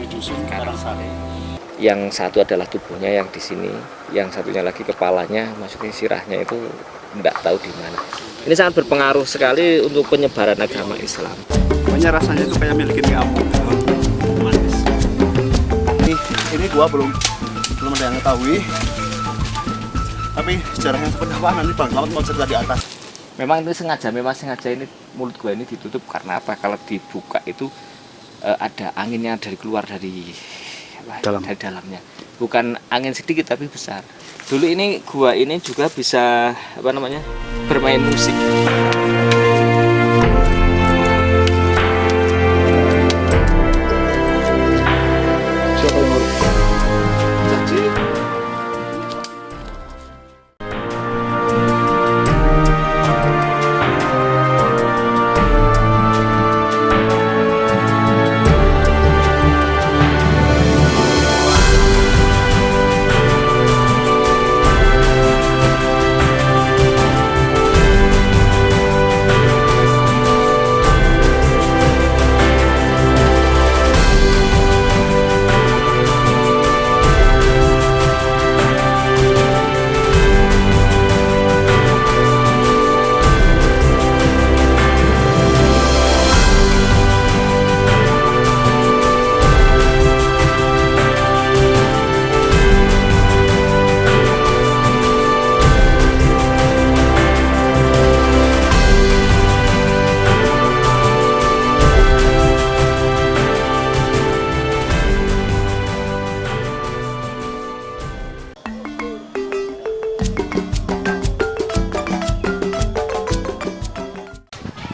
dusun Karangsari. Yang satu adalah tubuhnya yang di sini, yang satunya lagi kepalanya, maksudnya sirahnya itu tidak tahu di mana. Ini sangat berpengaruh sekali untuk penyebaran agama Islam. Pokoknya rasanya itu kayak milikin kamu. Manis. Ini gua belum ada yang ketahui. Tapi sejarahnya seperti apa nanti Bang Slamet mau cerita di atas. Memang sengaja ini mulut gua ini ditutup karena apa? Kalau dibuka itu ada anginnya keluar dari dalamnya. Bukan angin sedikit tapi besar. Dulu ini gua ini juga bisa bermain musik.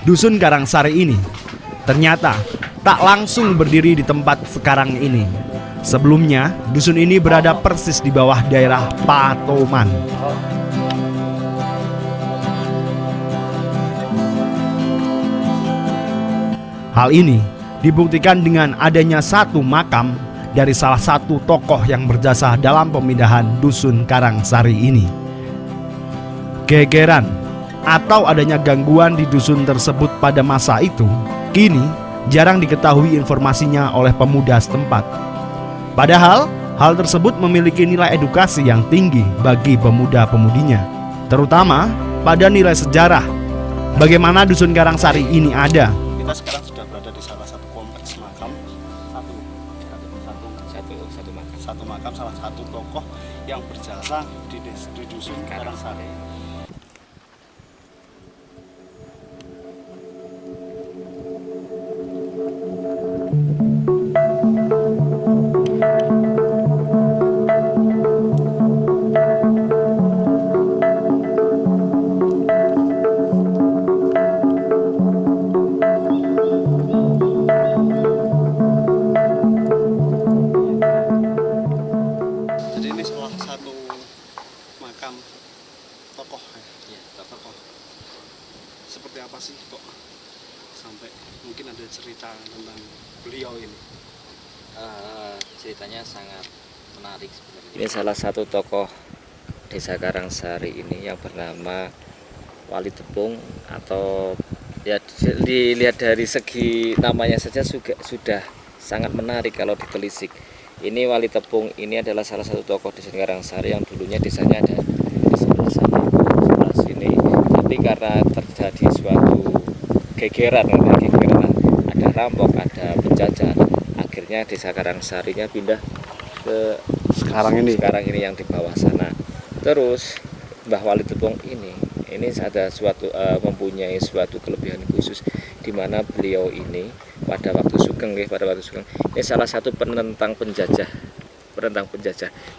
Dusun Karangsari ini ternyata tak langsung berdiri di tempat sekarang ini. Sebelumnya, dusun ini berada persis di bawah daerah Patoman. Hal ini dibuktikan dengan adanya satu makam dari salah satu tokoh yang berjasa dalam pemindahan dusun Karangsari ini. Gegeran atau adanya gangguan di dusun tersebut pada masa itu, kini jarang diketahui informasinya oleh pemuda setempat. Padahal, hal tersebut memiliki nilai edukasi yang tinggi bagi pemuda-pemudinya, terutama pada nilai sejarah. Bagaimana dusun Karangsari ini ada? Kita sekarang sudah berada di salah satu kompleks makam, satu makam salah satu tokoh yang berjasa di dusun Karangsari. Seperti apa sih kok sampai mungkin ada cerita tentang beliau ini? Ceritanya sangat menarik sebenarnya. Ini salah satu tokoh desa Karangsari ini yang bernama Wali Tepung, atau ya dilihat dari segi namanya saja sudah sangat menarik kalau ditelisik. Ini Wali Tepung ini adalah salah satu tokoh desa Karangsari yang dulunya desanya ada di sebelah sana, sebelah sini. Tapi karena terjadi suatu gegeran, ada rampok, ada penjajah, akhirnya desa Karangsarinya pindah ke sekarang ini yang di bawah sana. Terus Mbah Wali Tepung ini ada mempunyai suatu kelebihan khusus, di mana beliau ini pada waktu Sugeng ini salah satu penentang penjajah,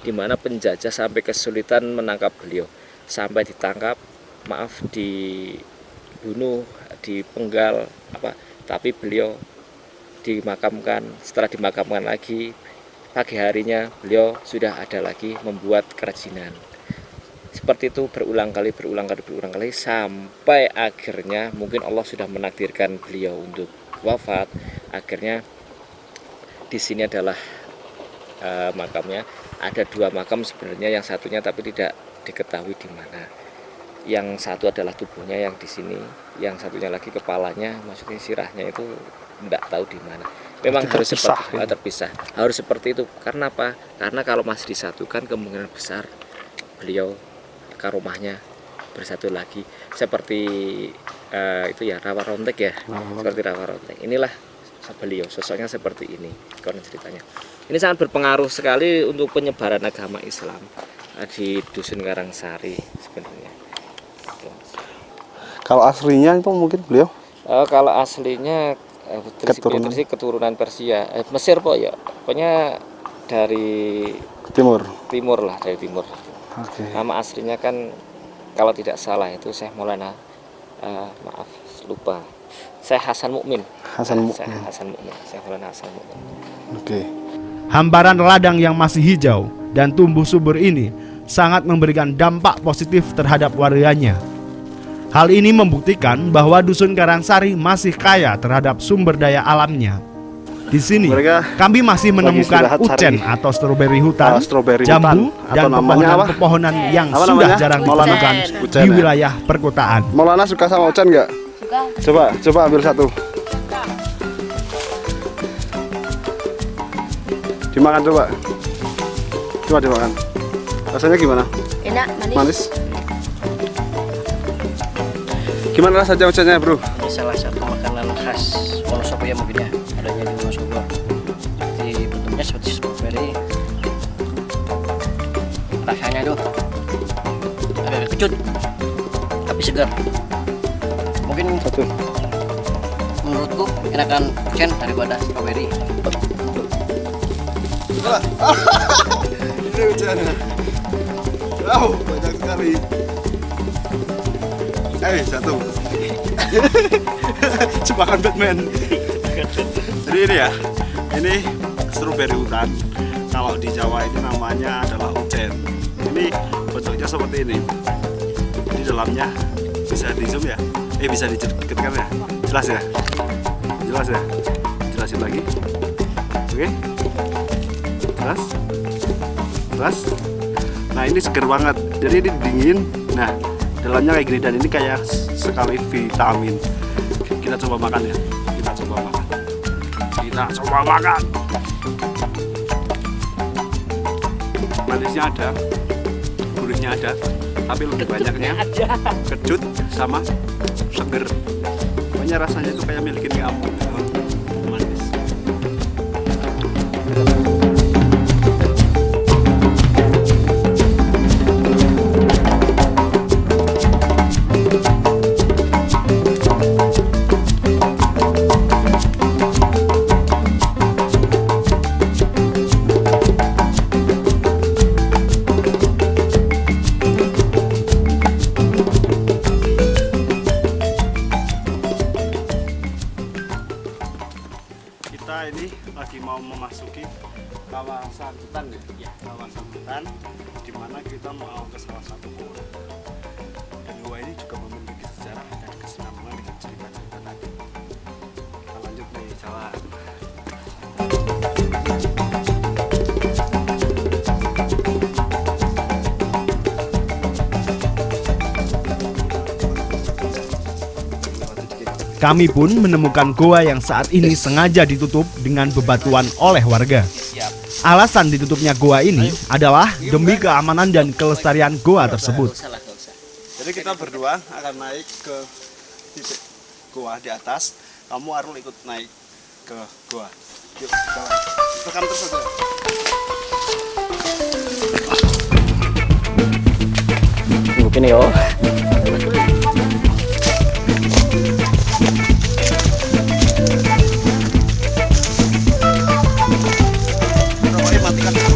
di mana penjajah sampai kesulitan menangkap beliau, sampai ditangkap, dibunuh, dipenggal tapi beliau dimakamkan. Setelah dimakamkan lagi, pagi harinya beliau sudah ada lagi membuat kerajinan. Seperti itu berulang kali sampai akhirnya mungkin Allah sudah menakdirkan beliau untuk wafat. Akhirnya di sini adalah makamnya. Ada dua makam sebenarnya, yang satunya tapi tidak diketahui di mana. Yang satu adalah tubuhnya yang di sini, yang satunya lagi kepalanya, maksudnya sirahnya itu tidak tahu di mana. memang harus terpisah, seperti terpisah. Harus seperti itu. Karena apa? Karena kalau masih disatukan kemungkinan besar beliau ke rumahnya bersatu lagi seperti itu ya rawa rontek ya. Seperti rawa rontek. Inilah beliau, sosoknya seperti ini. Konon ceritanya. Ini sangat berpengaruh sekali untuk penyebaran agama Islam di Dusun Karangsari sebenarnya. Kalau aslinya itu mungkin beliau Kalau aslinya keturunan Persia, Mesir po ya, pokoknya dari timur. lah, dari timur. Oke. Nama aslinya kan kalau tidak salah itu Syekh Maulana, maaf lupa, Syekh Hasan Mukmin. Syekh Maulana Hasan Mukmin. Oke. Hamparan ladang yang masih hijau dan tumbuh subur ini sangat memberikan dampak positif terhadap warganya. Hal ini membuktikan bahwa Dusun Karangsari masih kaya terhadap sumber daya alamnya. Di sini kami masih menemukan ucen atau stroberi hutan, jambu, dan pepohonan yang sudah jarang ditemukan di wilayah perkotaan. Maulana suka sama ucen nggak? Suka. Coba ambil satu. Dimakan coba. Coba dimakan. Rasanya gimana? Enak, Manis. Gimana rasanya ucennya, Bro? Ini salah satu makanan khas Wonosobo ya mungkin ya, adanya di Wonosobo. Jadi bentuknya seperti strawberry. Rasanya itu agak kecut, tapi segar. Mungkin Satu. menurutku enakan ucen daripada strawberry. Ini ucennya. Wow, banyak sekali. Satu. Jebakan Batman. Jadi ini ya, ini stroberi hutan. Kalau di Jawa ini namanya adalah ucen. Ini bentuknya seperti ini. Di dalamnya bisa di zoom ya? Bisa didekatkan ya? Jelas ya? Jelas ya? Jelasin lagi. Oke? Jelas? Jelas? Nah ini seger banget. Jadi ini dingin. Nah dalamnya kayak gini dan ini kayak sekali vitamin. Kita coba makan ya. Kita coba makan. Manisnya ada, gurihnya ada, tapi lebih banyaknya kecut sama seger. Pokoknya rasanya itu kayak milikin kamu. Manis. Kita ini lagi mau memasuki kawasan hutan ya, kawasan hutan di mana kita mau ke salah satu gua. Dan gua ini juga memiliki sejarah dan kesinambungan dengan cerita-cerita tadi. Kita lanjut nih jalan. Kami pun menemukan goa yang saat ini sengaja ditutup dengan bebatuan oleh warga. Alasan ditutupnya goa ini adalah demi keamanan dan kelestarian goa tersebut. Jadi kita berdua akan naik ke titik goa di atas. Kamu Arul ikut naik ke goa. Yuk, jalan. Tekan terus aja. Mungkin ya. Matikan dulu.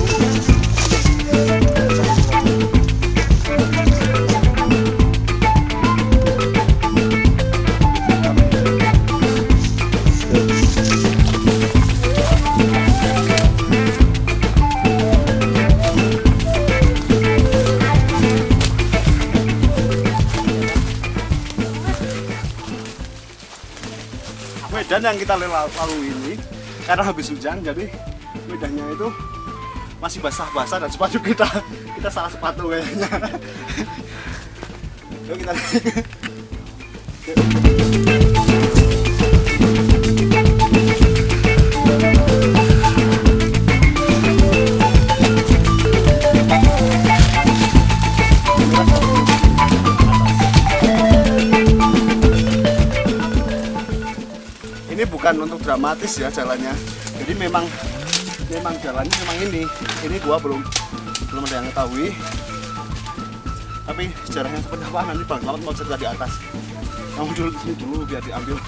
Medan yang kita lalui ini karena habis hujan, jadi medannya itu masih basah-basah dan sepatu kita salah sepatu kayaknya. Yuk kita Yuk. bukan untuk dramatis ya jalannya. Jadi memang jalannya memang ini. Ini gua belum ada yang ketahui. Tapi sejarahnya seperti apa nanti Bang Selamat mau cerita di atas. Kamu dulu sini dulu biar diambil.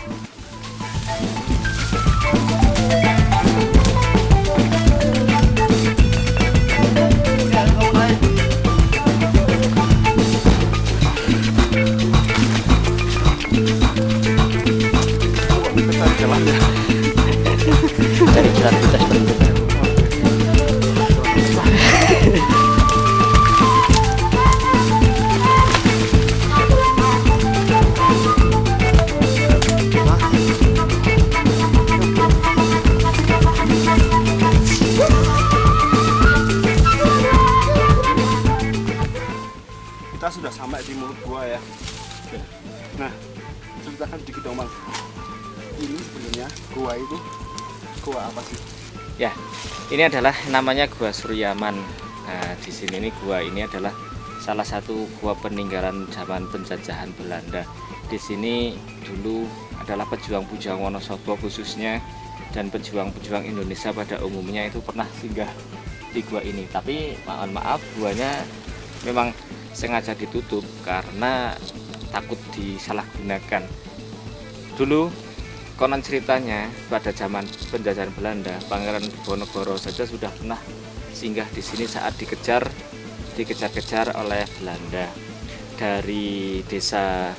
Dari jalan pintas berikut. Kita sudah sampai di mulut gua ya. Nah, ceritakan dikit dong Bang. Ini sebenarnya gua itu gua apa sih? Ya, ini adalah namanya Gua Suryaman. Nah, di sini gua ini adalah salah satu gua peninggalan zaman penjajahan Belanda. Di sini dulu adalah pejuang-pejuang Wonosobo khususnya dan pejuang-pejuang Indonesia pada umumnya itu pernah singgah di gua ini. Tapi mohon maaf, guanya memang sengaja ditutup karena takut disalahgunakan. Dulu konon ceritanya pada zaman penjajahan Belanda, Pangeran Diponegoro saja sudah pernah singgah di sini saat dikejar-kejar oleh Belanda. Dari desa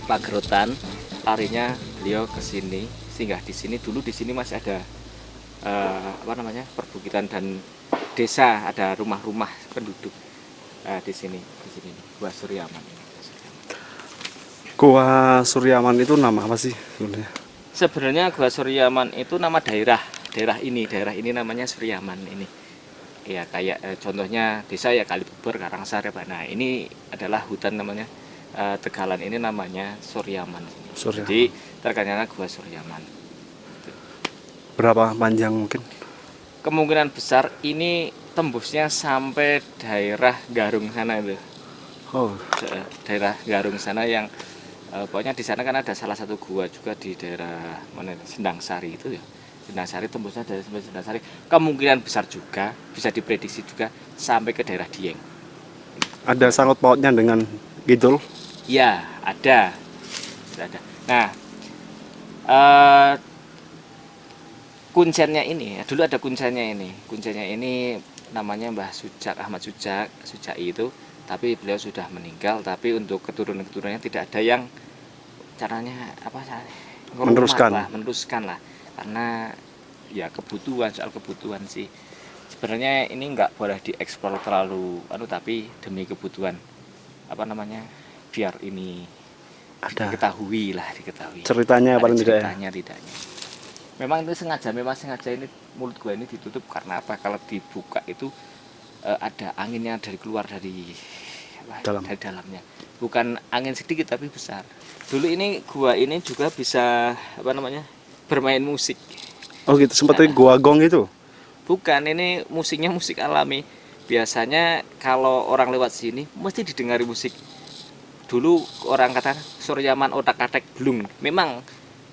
Pagerotan, larinya beliau ke sini, singgah di sini. Dulu di sini masih ada perbukitan dan desa, ada rumah-rumah penduduk. Di sini Gua Suryaman. Gua Suryaman itu nama apa sih sebenarnya? Sebenarnya Gua Suryaman itu nama daerah ini namanya Suryaman ini. Ya kayak contohnya desa ya Kalibuber, Karangsari. Nah ini adalah hutan namanya Tegalan, ini namanya Suryaman. Jadi terkenalnya Gua Suryaman. Berapa panjang mungkin? Kemungkinan besar ini tembusnya sampai daerah Garung sana itu. Oh, Daerah Garung sana yang pokoknya di sana kan ada salah satu gua juga di daerah mana Sendang Sari itu ya. Sendang Sari tembusnya dari sampai Sendang Sari. Kemungkinan besar juga bisa diprediksi juga sampai ke daerah Dieng. ada sangkut pautnya dengan Kidul? Ya, ada. Ada. Nah, kuncennya ini, dulu ada kuncennya ini. Kuncennya ini namanya Mbah Sujak, Ahmad Sujak, Sujai itu. Tapi beliau sudah meninggal. Tapi untuk keturunan-keturunannya tidak ada yang caranya meneruskan lah. Karena ya kebutuhan, soal kebutuhan sih. Sebenarnya ini nggak boleh dieksplor terlalu, tapi demi kebutuhan biar ini Ada diketahui. ceritanya paling tidak ya? Ceritanya tidaknya. Memang sengaja ini mulut gua ini ditutup karena apa? Kalau dibuka itu ada anginnya keluar dari dalamnya. Bukan angin sedikit tapi besar. Dulu ini gua ini juga bisa bermain musik. Oh gitu, seperti gua gong itu? Bukan, ini musiknya musik alami. Biasanya kalau orang lewat sini mesti didengari musik. Dulu orang kata Suryaman otak-atik blung. Memang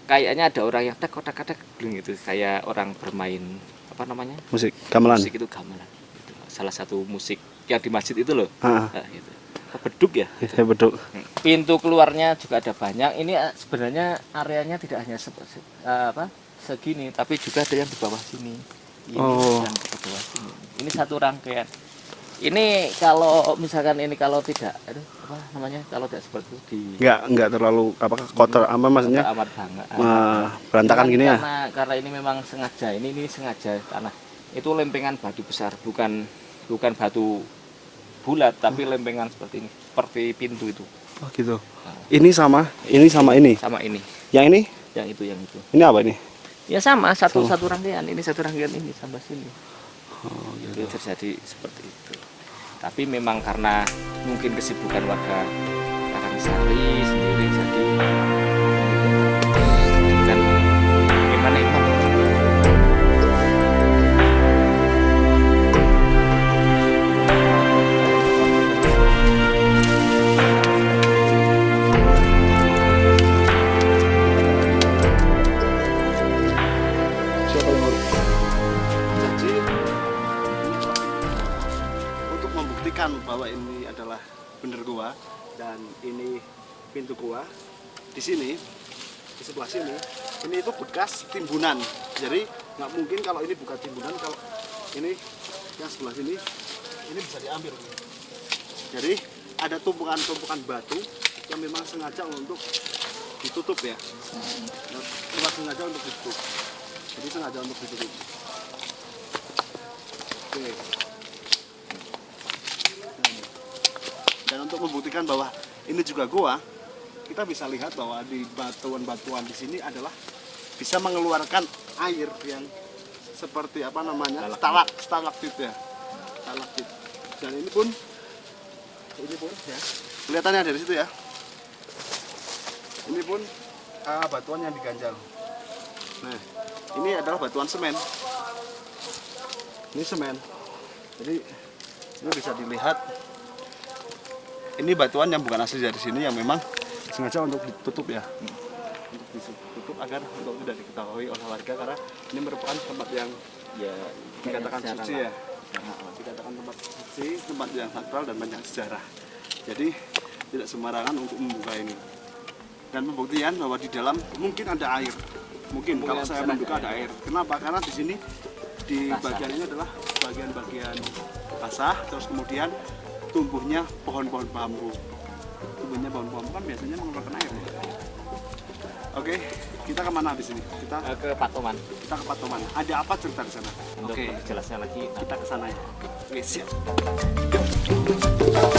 kayaknya ada orang yang otak-atik blung itu kayak orang bermain Musik gamelan. Musik itu gamelan. Itu salah satu musik yang di masjid itu loh. Gitu. Beduk ya? Ya beduk. Pintu keluarnya juga ada banyak. Ini sebenarnya areanya tidak hanya segini, tapi juga ada yang di bawah sini. Ini dan ke bawah sini. Ini satu rangkaian. Ini kalau misalkan ini kalau tidak kalau tidak seperti itu Enggak terlalu kotor maksudnya? amat banget. Berantakan gini ya? Karena ini memang sengaja. Ini sengaja tanah. Itu lempengan batu besar, bukan batu bulat, tapi lempengan seperti ini, seperti pintu itu. Oh gitu. Ini sama ini. Sama ini. Yang ini? Yang itu. Ini apa ini? Ya sama, satu rangkaian. Ini satu rangkaian ini sampai sini. Oh gitu. Itu terjadi seperti itu. Tapi memang karena mungkin kesibukan warga Karangsari sendiri jadi kan gimana itu? ini pintu gua. Di sini, di sebelah sini, ini itu bekas timbunan. Jadi nggak mungkin kalau ini bukan timbunan, kalau ini yang sebelah sini ini bisa diambil. Jadi ada tumpukan-tumpukan batu yang memang sengaja untuk ditutup ya. Memang sengaja untuk ditutup. Jadi sengaja untuk ditutup. Oke. Dan untuk membuktikan bahwa ini juga gua, kita bisa lihat bahwa di batuan-batuan di sini adalah bisa mengeluarkan air yang seperti apa namanya, stalaktit ya, stalaktit. Dan ini pun ya kelihatannya dari situ ya. Ini pun batuan yang diganjal. Nah, ini adalah batuan semen. Ini semen. Jadi ini bisa dilihat. Ini batuan yang bukan asli dari sini, yang memang sengaja untuk ditutup ya, untuk ditutup agar untuk tidak diketahui oleh warga, karena ini merupakan tempat yang Ya, dikatakan suci ya, dikatakan tempat suci, tempat yang sakral dan banyak sejarah. Jadi tidak sembarangan untuk membuka ini. Dan pembuktian bahwa di dalam mungkin ada air, mungkin kalau saya menduga ada air. Kenapa? Karena di sini di bagian ini adalah bagian-bagian basah, terus kemudian tumbuhnya pohon-pohon bambu. Tumbuhnya pohon bambu kan biasanya mengeluarkan air ya. Oke, kita kemana habis ini? Kita ke Patoman. Kita ke Patoman. Ada apa cerita di sana? Untuk jelasnya lagi. Kita ke sana ya. Oke, siap. Yuk.